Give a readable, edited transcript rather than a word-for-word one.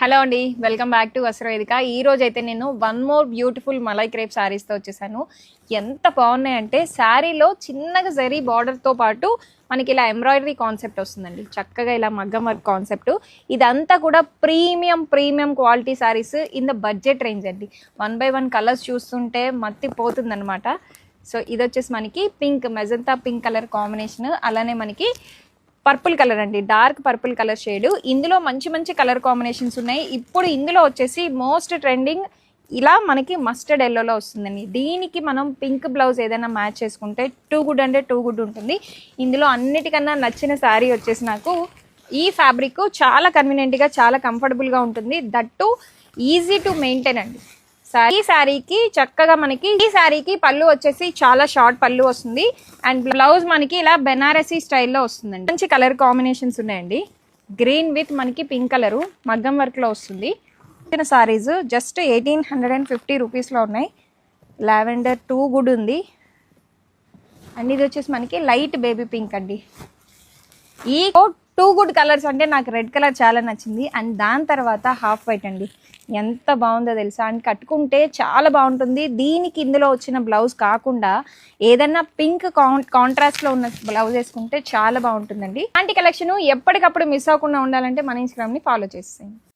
Hello అండి, welcome back to వస్త్రవేదిక. ఈ రోజు అయితే నేను one more beautiful malai crepe శారీస్తో వచ్చేసాను. ఎంత బాగున్నాయంటే శారీలో చిన్నగా జరీ బార్డర్తో పాటు మనకి ఇలా ఎంబ్రాయిడరీ కాన్సెప్ట్ వస్తుందండి. చక్కగా ఇలా మగ్గం వర్క్ కాన్సెప్ట్. ఇదంతా కూడా premium quality saris in the budget range అండి. 1 by 1 కలర్స్ చూస్తుంటే మత్తి పోతుందన్నమాట. సో ఇది వచ్చేసి మనకి pink, magenta pink colour combination, అలానే మనకి పర్పుల్ కలర్ అండి, డార్క్ పర్పుల్ కలర్ షేడ్. ఇందులో మంచి కలర్ కాంబినేషన్స్ ఉన్నాయి. ఇప్పుడు ఇందులో వచ్చేసి మోస్ట్ ట్రెండింగ్ ఇలా మనకి మస్టర్డ్ ఎల్లోలో వస్తుందండి. దీనికి మనం పింక్ బ్లౌజ్ ఏదైనా మ్యాచ్ చేసుకుంటే టూ గుడ్ అంటే టూ గుడ్ ఉంటుంది. ఇందులో అన్నిటికన్నా నచ్చిన శారీ వచ్చేసి నాకు ఈ ఫ్యాబ్రిక్ చాలా కన్వీనియంట్గా, చాలా కంఫర్టబుల్గా ఉంటుంది. దట్టు ఈజీ టు మెయింటైన్ అండి. ఈ శారీకి చక్కగా మనకి ఈ శారీకి పళ్ళు వచ్చేసి చాలా షార్ట్ పళ్ళు వస్తుంది. అండ్ బ్లౌజ్ మనకి ఇలా బెనారసీ స్టైల్లో వస్తుందండి. మంచి కలర్ కాంబినేషన్స్ ఉన్నాయండి. గ్రీన్ విత్ మనకి పింక్ కలరు మగ్గం వర్క్లో వస్తుంది. సారీస్ జస్ట్ 1850 రూపీస్లో ఉన్నాయి. లావెండర్ టూ గుడ్ ఉంది. అండ్ ఇది వచ్చేసి మనకి లైట్ బేబీ పింక్ అండి. ఈ టూ గుడ్ కలర్స్ అంటే నాకు రెడ్ కలర్ చాలా నచ్చింది. అండ్ దాని తర్వాత హాఫ్ వైట్ అండి, ఎంత బాగుందో తెలుసా. అండ్ కట్టుకుంటే చాలా బాగుంటుంది. దీనికి ఇందులో వచ్చిన బ్లౌజ్ కాకుండా ఏదన్నా పింక్ కాంట్రాస్ట్లో ఉన్న బ్లౌజ్ వేసుకుంటే చాలా బాగుంటుందండి. ఇలాంటి కలెక్షన్ ఎప్పటికప్పుడు మిస్ అవ్వకుండా ఉండాలంటే మన ఇన్స్టాగ్రామ్ని ఫాలో చేసేయండి.